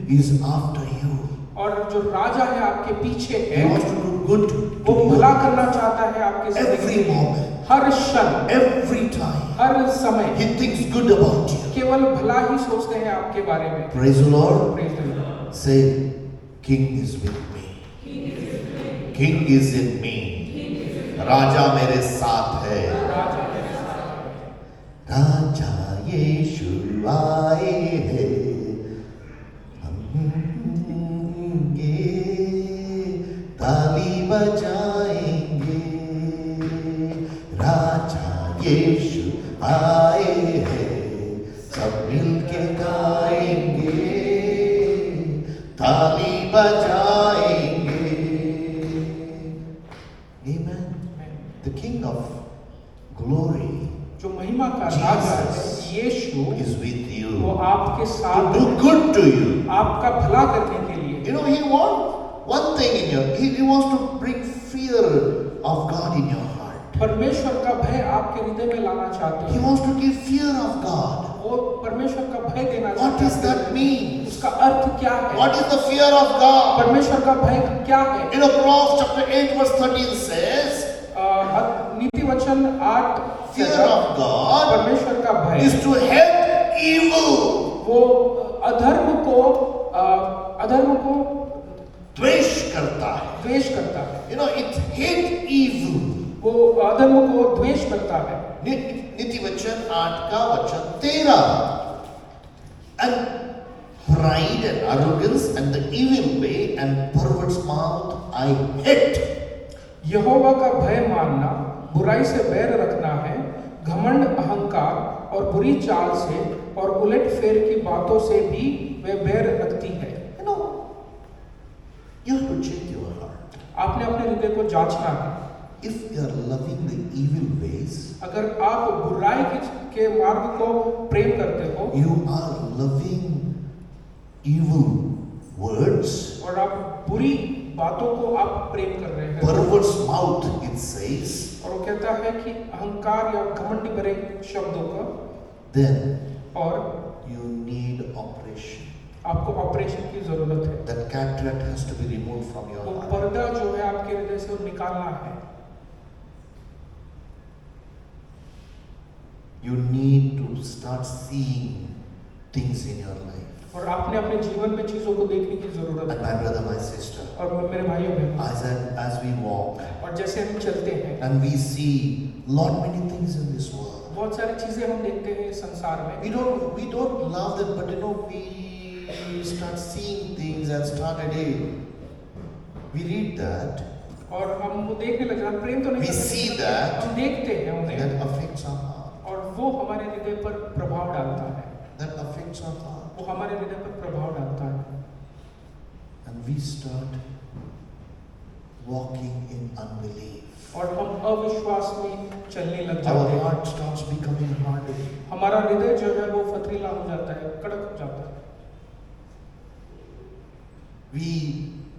is after you. और जो राजा है आपके पीछे है, He wants to do good to वो you. भला करना चाहता है आपके Every जिंदगी में, moment. हर क्षण, Every time. हर समय। He thinks good about you. केवल भला ही सोचते हैं आपके बारे में। Praise the Lord. Praise the Lord. Say, King is with me. King is in me. राजा मेरे साथ है। राजा यीशु आए हैं, ताली बजाएंगे। राजा यीशु आए हैं, सब मिलके गाएंगे, ताली बजाएंगे। Amen. The King of Glory जो महिमा का राजा है, यीशु, is with you वो आपके to साथ do good to you. आपका भला करने के लिए। You know, he wants one thing in your, he wants to bring fear of God in your heart. परमेश्वर का भय आपके हृदय में लाना चाहते He हैं। wants to give fear of God. वो परमेश्वर का भय देना What चाहते does हैं। that mean? उसका अर्थ क्या है? What is the fear of God? परमेश्वर का भय क्या है? You know, Proverbs chapter 8 verse 13 says, नीति वचन 8 fear of God परमेश्वर का भय is to hate evil. वो अधर्म को द्वेष करता है. द्वेष करता है। You know, it hate evil. वो अधर्म को द्वेष करता है। नीति वचन 8 का वचन 13. And pride and arrogance and the evil way and perverse mouth I hate. यहोवा का भय मानना, बुराई से बैर रखना है, घमंड, अहंकार और बुरी चाल से और उलट फेर की बातों से भी वे बैर रखती है। You know, you have to check your heart. आपने अपने हृदय को जांचना है। If you are loving the evil ways, अगर आप बुराई के मार्ग को प्रेम करते हो, you are loving evil words, और आप बुरी बातों को आप प्रेम कर रहे हैं, perverse mouth it says, और वो कहता है कि अहंकार या घमंड भरे शब्दों का, then और you need operation. आपको ऑपरेशन की जरूरत है। That cataract has to be removed from your वो heart. पर्दा जो है आपके हृदय से वो निकालना है। You need to start seeing things in your life. और आपने अपने जीवन में चीजों को देखने की जरूरत And है। my brother, my sister, और मेरे भाइयों बहनों, as we walk और जैसे हम चलते हैं, and we see lot many things in this world. बहुत सारी चीजें हम देखते हैं इस संसार में। We don't love them, but we start seeing things and started we read that, और हम वो देखने लग जाते हैं, प्रेम तो नहीं we करते, see that, हम देखते हैं उन्हें, that affects our heart. और वो हमारे हृदय पर प्रभाव डालता है, That affects our heart. वो हमारे हृदय पर प्रभाव डालता है, And we start walking in unbelief. और हम अविश्वास में चलने लग Our जाते हैं। heart starts becoming hardened. हमारा हृदय जो है वो पथरीला हो जाता है, कड़क हो जाता है, We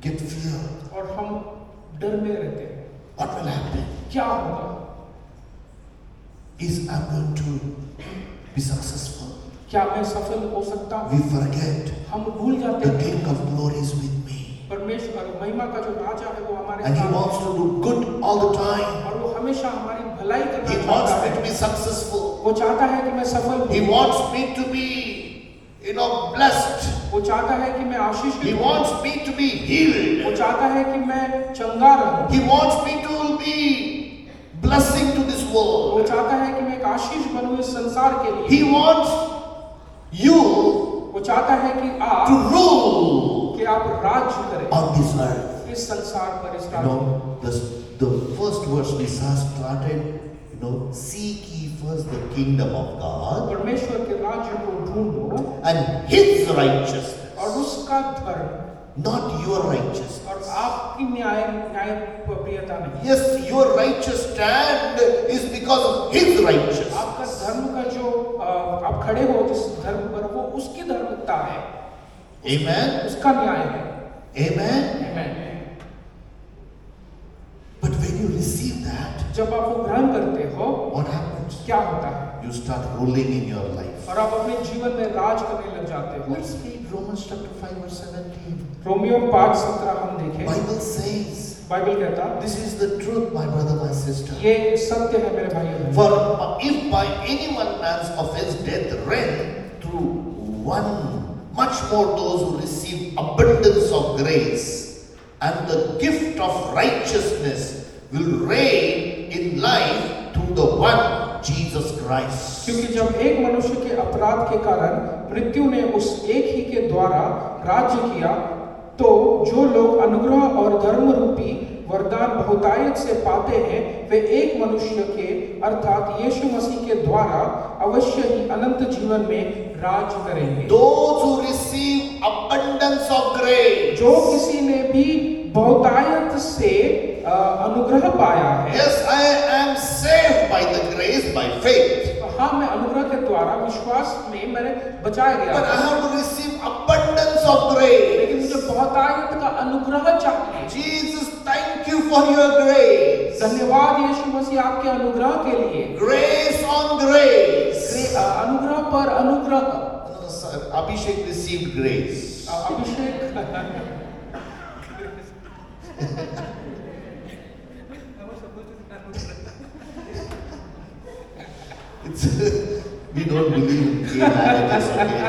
get fear. और हम डर में रहते हैं। What will happen? क्या होगा? Is I'm going to be successful? क्या मैं सफल हो सकता हूँ? We forget हम भूल जाते the हैं King of Glory is with me. परमेश्वर महिमा का जो राजा है वो हमारे And He साथ है, wants to do good all the time. और वो हमेशा हमारी भलाई करना He चाहता wants me है। to be successful. वो चाहता है कि मैं सफल He हूँ, wants me to be, blessed. वो चाहता है कि मैं आशीषित He हूँ, wants me to be healed. वो चाहता है कि मैं चंगा रहूं, He wants me to be blessing to this वो world. चाहता है कि मैं एक आशीष बनूं इस संसार के लिए, He wants you वो चाहता है कि to आप rule कि आप राज्य करें on this earth. इस संसार पर, इस You राज्य में। know, the first verse we saw started, seek ye first the kingdom of God परमेश्वर के राज्य को ढूंढो and His righteousness, और उसका धर्म, not your righteousness. और आपकी न्यायप्रियता नहीं। Yes, your righteous stand is because of His righteousness. आपका धर्म का जो आप खड़े हो जिस धर्म पर, वो उसकी धार्मिकता है, Amen. उसका न्याय है। Amen. Amen। But when you receive that, जब आप वो ग्रहण करते हो, what happens? क्या होता है? You start ruling in your life. और आप अपने जीवन में राज करने लग जाते हो। Let's read Romans chapter 5 verse 17. Romeo 5:17 हम देखें, Bible says, बाइबल कहता, this is the truth, my brother, my sister. ये सत्य है मेरे भाइयों। For if by any one man's offense death reigned through one, much more those who receive abundance of grace and the gift of righteousness will reign in life through the one Jesus Christ. क्योंकि जब एक मनुष्य के अपराध के कारण मृत्यु ने उस एक ही के द्वारा राज्य किया, तो जो लोग अनुग्रह और धर्म रूपी वरदान बहुतायत से पाते हैं, वे एक मनुष्य के अर्थात यीशु मसीह के द्वारा अवश्य ही अनंत जीवन में राज करेंगे। Those who receive abundance of grace. जो किसी ने भी बहुतायत से अनुग्रह पाया है, Yes, I am saved by the grace by faith. हाँ, मैं अनुग्रह के द्वारा विश्वास में मैंने बचाया गया, But I have to receive abundance of grace. लेकिन मुझे बहुतायत का अनुग्रह चाहिए। Jesus, thank you for your grace. धन्यवाद यीशु मसीह आपके अनुग्रह के लिए। Grace on grace. अनुग्रह पर अनुग्रह। No, sir, Abhishek received grace. Abhishek It's, we don't believe in gay marriages, okay?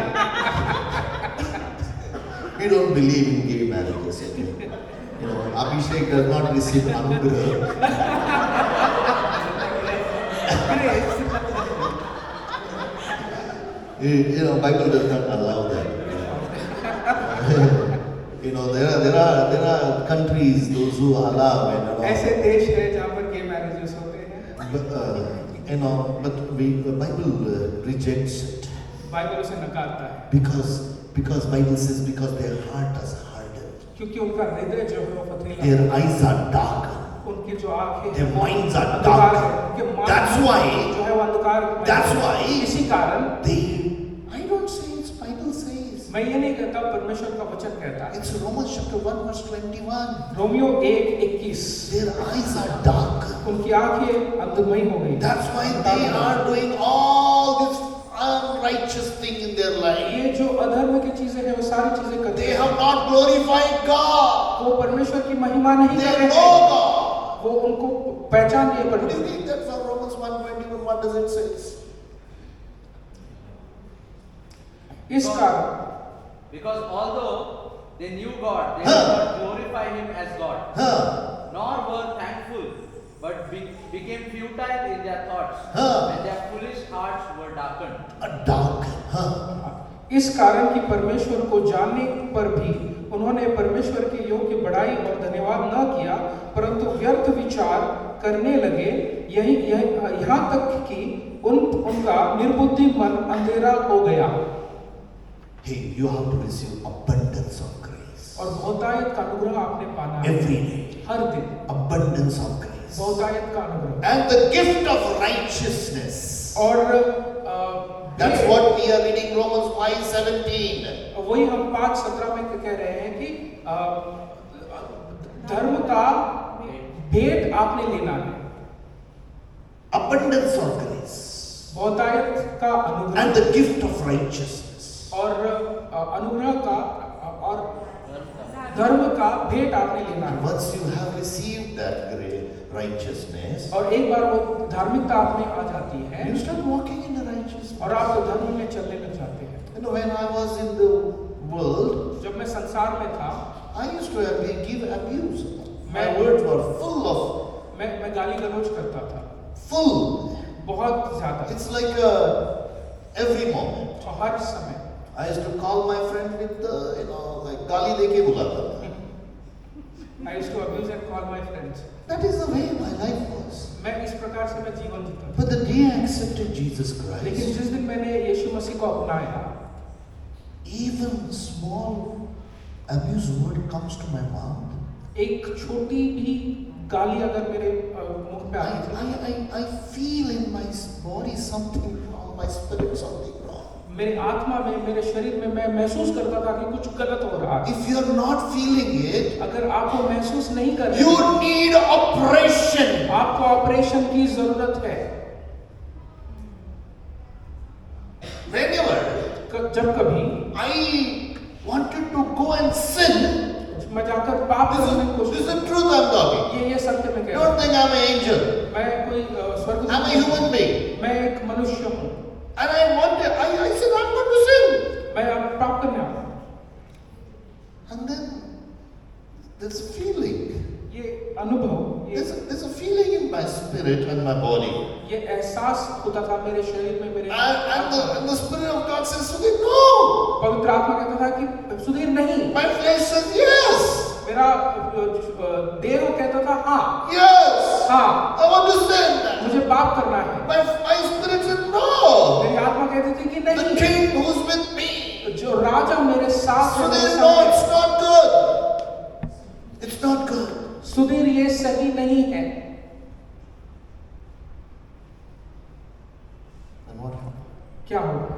We don't believe in gay marriages, okay? Abhishek does not receive anugrah. Bible does not allow that. There are countries those who allow it. ऐसे देश है जहाँ पर गे marriages होते हैं, But Bible rejects it Bible उसे नकारता है, because Bible says because their heart is hardened, क्योंकि उनका हृदय जो है वो पथरीला, their eyes are darkened, उनकी जो आंखें their minds are अंधकार है, darkened. उनके मन That's why जो है वो अंधकार, That's why इसी कारण I don't say it's Bible says. मैं ये नहीं कहता, परमेश्वर का वचन कहता है। It's Romans chapter 1 verse 21. Romeo 1:21, Their eyes are dark. उनकी आंखें अंधमई हो गई। That's why they are doing all this unrighteous thing in their life. ये जो अधर्म की चीजें हैं वो सारी चीजें करते They हैं, have not glorified God. वो परमेश्वर की महिमा नहीं They कर रहे know हैं, God. वो उनको पहचान नहीं Would you पड़ती। read that from Romans 1:21? What does it say? इस कारण Because although they knew God, they did not glorify Him as God, Huh. nor were thankful, but became futile in their thoughts, and their foolish hearts were darkened. A dark. Huh. इस कारण कि परमेश्वर को जानने पर भी उन्होंने परमेश्वर के योग्य बड़ाई और धन्यवाद न किया, परंतु व्यर्थ विचार करने लगे, यहाँ तक कि उनका निर्बुद्धि मन अंधेरा हो गया। Hey, you have to receive abundance of grace. और बहुतायत का अनुग्रह आपने पाना है Every day. हर दिन, Abundance of grace. बहुतायत का अनुग्रह। And the gift of righteousness. और That's what we are reading Romans 5:17. वही हम 5:17 में कह रहे हैं कि धर्म का भेंट आपने लेना है। Abundance of grace. बहुतायत का अनुग्रह And the gift of righteousness. और अनुग्रह का और धर्म का भेंट आपने लेना And है। once you have received that great righteousness, और एक बार वो धार्मिकता आप में आ जाती है you start walking in the righteousness. और आप धर्म में चलने लग जाते हैं। You know, when I was in the world, जब मैं संसार में था, I used to give abuse. My मैं- words were full of, मैं गाली गलौज करता था, full. बहुत ज्यादा, It's like every moment. और हर समय। I used to call my friend with the, like गाली देके बुलाता था. I used to abuse and call my friends. That is the way my life was. मैं इस प्रकार से मैं जीवन जीता था। But the day I accepted Jesus लेकिन Christ, जिस दिन मैंने यीशु मसीह को अपनाया, even small abuse word comes to my mouth, एक छोटी भी गाली अगर मेरे मुख पे आती थी, I feel in my body something wrong, my spirit something wrong. मेरे आत्मा में, मेरे शरीर में मैं महसूस करता था कि कुछ गलत हो रहा है। If you are not feeling it, अगर आप वो महसूस नहीं कर रहे, you need operation. आपको ऑपरेशन की जरूरत है। Whenever जब कभी I wanted to go and sin, मैं जाकर पाप करने की this कोशिश, is the truth I'm talking. ये सत्य में कह रहा Don't think I'm an angel. हूँ। मैं कोई स्वर्ग, I'm a human being. मैं एक मनुष्य हूँ। And I wanted, I said, I'm going to sin. मैं अब पाप करने आ रहा हूँ। And then there's a feeling. ये अनुभव, There's a feeling in my spirit and my body. ये एहसास होता था मेरे शरीर में, मेरे And the Spirit of God says, Sudhir, no. पवित्र आत्मा कहता था कि सुधीर नहीं। My flesh says, yes. मेरा देह कहता था हाँ, Yes. हाँ, I want to sin. मुझे पाप करना है। My spirit said, no. मेरी आत्मा कहती थी कि The नहीं, king who's with me. जो राजा मेरे साथ है, मेरे Sudhir, no, साथ it's not good. It's not good. है। सुधीर ये सही नहीं है। And what happened? क्या होगा?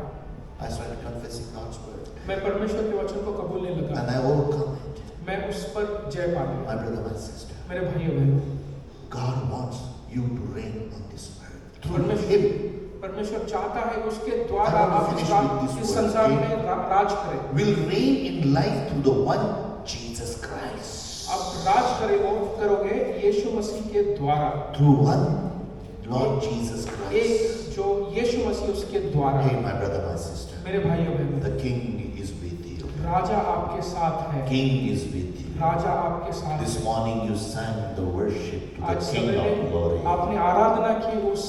I started confessing God's word. मैं परमेश्वर के वचन को कबूलने लगा, And I overcome it. मैं उस पर जय पा लिया। My brother, my sister. मेरे भाइयों बहनों, God wants you to reign on this earth. Through Him. परमेश्वर चाहता है उसके द्वारा I want to आप finish with this इस word, संसार okay? में राज करें। Will reign in life through the one Jesus Christ. आप राज करोगे यीशु मसीह के द्वारा, Through one Lord Jesus Christ. एक जो यीशु मसीह उसके द्वारा। Hey, my brother, my sister. मेरे भाइयों बहनों, The King is with you. राजा आपके साथ है, King is with you. राजा आपके साथ This है। morning you sang the worship to आज the King सवेरे of glory. आपने आराधना की उस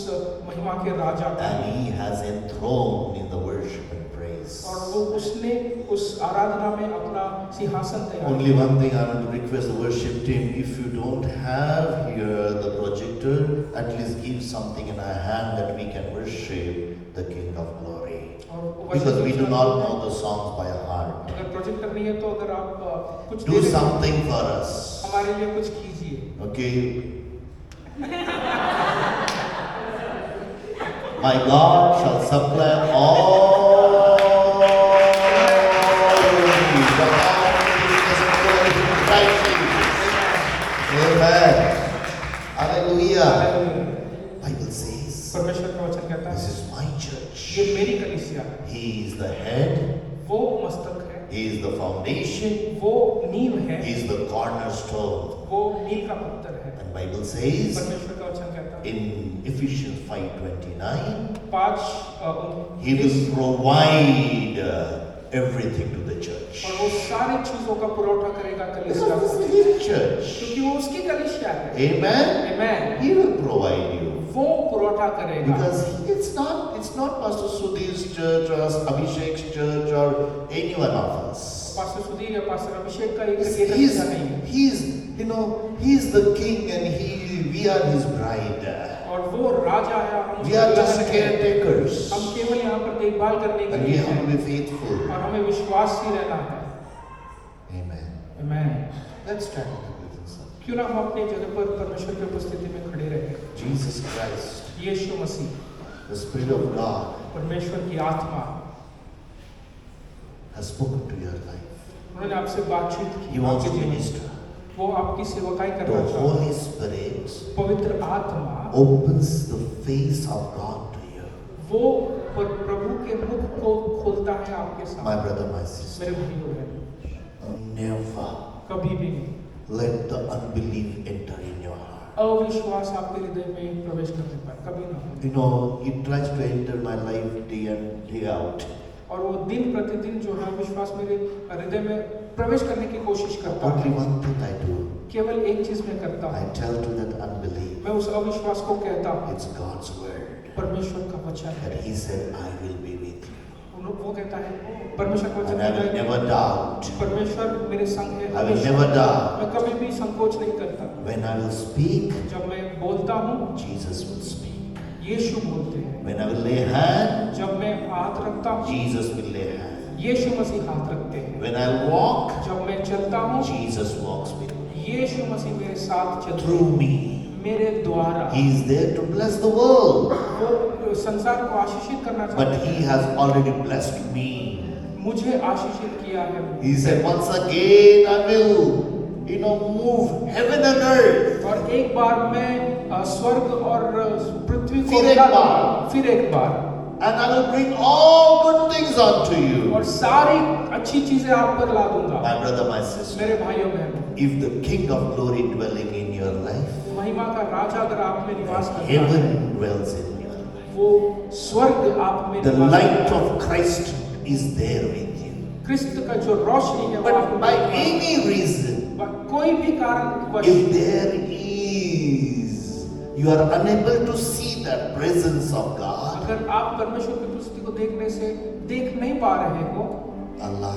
महिमा के राजा की, And He has enthroned in the worship and praise. और वो उसने उस आराधना में अपना सिंहासन तैयार Only one thing I want to request the worship team, if you don't have here the projector, at least give something in our hand that we can worship the King of glory. और Because we do not know the songs by heart. अगर projector नहीं है तो अगर आप कुछ Do दे दें, something for us. हमारे लिए कुछ कीजिए। Okay? My God shall supply all your needs according to His riches and glory in Christ Jesus. Amen. Hallelujah. Bible says, परमेश्वर का वचन कहता this है, is my church. ये मेरी कलीसिया है, He is the head. वो मस्तक है, He is the foundation. वो नींव है, He is the cornerstone. वो मील का पत्थर है। And Bible says परमेश्वर का वचन कहता है, in Ephesians 5:29, 5 He will provide everything to the church. और वो सारी चीजों का पुरौठा करेगा कलीसिया Because को, this is his church. क्योंकि वो उसकी कलीसिया है। Amen. Amen. He will provide you. वो पुरौठा करेगा। Because it's not Pastor Sudhir's church or Abhishek's church or any one of us. Pastor Sudhir या पास्टर अभिषेक का एक कलीसिया नहीं है। He's the king and we are his bride. और वो राजा है, हम We are just caretakers. हम केवल यहाँ पर देखभाल करने के And we लिए have to हैं be faithful. और हमें विश्वासी रहना है। Amen. Amen. Let's stand in the presence of क्यों ना हम अपनी जगह पर परमेश्वर की उपस्थिति में खड़े रहें। Jesus Christ, Yeshu Masih, the Spirit of God, परमेश्वर की आत्मा has spoken to your life. उन्होंने आपसे बातचीत की। He wants आपके to जीवन में। minister. वो आपकी सेवकाई The करना चाहता Holy है। Spirit पवित्र आत्मा opens the face of God to you. वो प्रभु के मुख को खोलता है आपके My सामने। brother, my sister, मेरे भाइयों बहनों, never कभी भी नहीं let the unbelief enter in your heart. अविश्वास आपके हृदय में प्रवेश करने पाए, कभी ना हो। You know, it tries to enter my life day in, day out. और वो दिन प्रतिदिन जो है विश्वास मेरे हृदय में प्रवेश करने की कोशिश करता Only है। one thing I do, केवल एक चीज मैं करता I हूँ, tell to that unbelief, मैं उस अविश्वास को कहता हूँ it's God's word. परमेश्वर का वचन है। That He said, I will be with you. वो कहता है परमेश्वर का वचन And I will कहता है, never doubt. परमेश्वर मेरे संग है I will हमेशा। never doubt. मैं कभी भी संकोच नहीं करता। When I will speak, जब मैं बोलता हूँ Jesus will speak. यीशु बोलते हैं, When I will lay hand, जब मैं हाथ रखता हूँ Jesus will lay hand. यीशु मसीह हाथ रखते हैं, When I walk, जब मैं चलता हूँ Jesus walks with me. यीशु मसीह मेरे साथ चलते Through हैं, me. मेरे द्वारा। He is there to bless the world. वो संसार को आशीषित करना चाहता But He has already blessed me. है, मुझे आशीषित किया है। He said, once again I will, move heaven and earth. और एक बार मैं स्वर्ग और पृथ्वी को फिर एक हिला बार। दूंगा, फिर एक बार, And I will bring all good things unto you. और सारी अच्छी चीजें आप पर ला दूंगा। My brother, my sister, मेरे भाइयों बहनों, if the King of Glory dwelling in your life, महिमा का राजा अगर आप में निवास करता है, heaven dwells in your life. वो स्वर्ग आप में The निवास light करता है। of Christ is there with you. क्रिस्त का जो रोशनी है वो आप But में by निवास करता है। any reason, कोई भी कारण if there is, you are unable to see that presence of God, अगर आप परमेश्वर की उपस्थिति को देखने से देख नहीं पा रहे हो, allow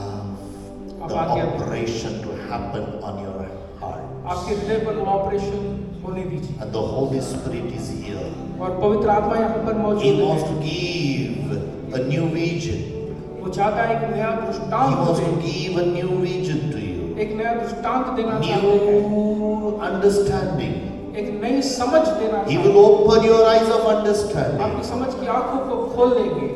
the अब आज्ञा दो। operation to happen on your heart. आपके हृदय पर वो ऑपरेशन होने दीजिए। And the Holy Spirit is here. और पवित्र आत्मा यहाँ पर He मौजूद wants है। to give a new vision. वो चाहता है एक नया He दृष्टांत wants to they, give a new vision to you. एक नया दृष्टांत देना चाहते हैं, New understanding. एक नई समझ देना He चाहते will open your eyes of हैं। understanding. आपकी समझ की आंखों को खोल देंगे।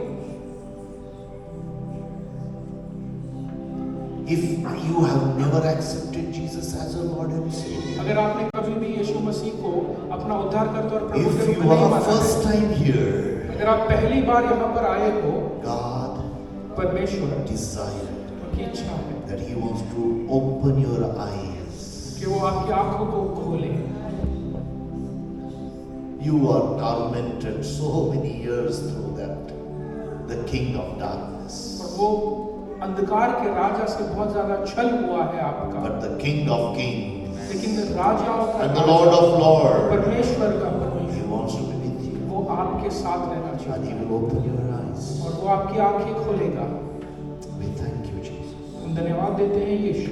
If you have never accepted Jesus as your Lord and Savior, अगर आपने कभी भी यीशु मसीह को अपना उद्धारकर्ता और प्रभु के if रूप you में नहीं are माना है, first time here, अगर आप पहली बार यहाँ पर आए हो, God परमेश्वर desired की इच्छा है that He wants to open your eyes. कि वो आपकी आंखों को खोले। You are tormented so many years through that, the king of darkness. और वो अंधकार के राजा से बहुत ज्यादा छल हुआ है आपका, But the King of Kings लेकिन राजाओं का and the Lord of Lords, परमेश्वर का He परमेश्वर wants to be with you. वो आपके साथ रहना And चाहता He है will open your eyes. और वो आपकी आंखें खोलेगा। We thank you, Jesus. हम धन्यवाद देते हैं यीशु।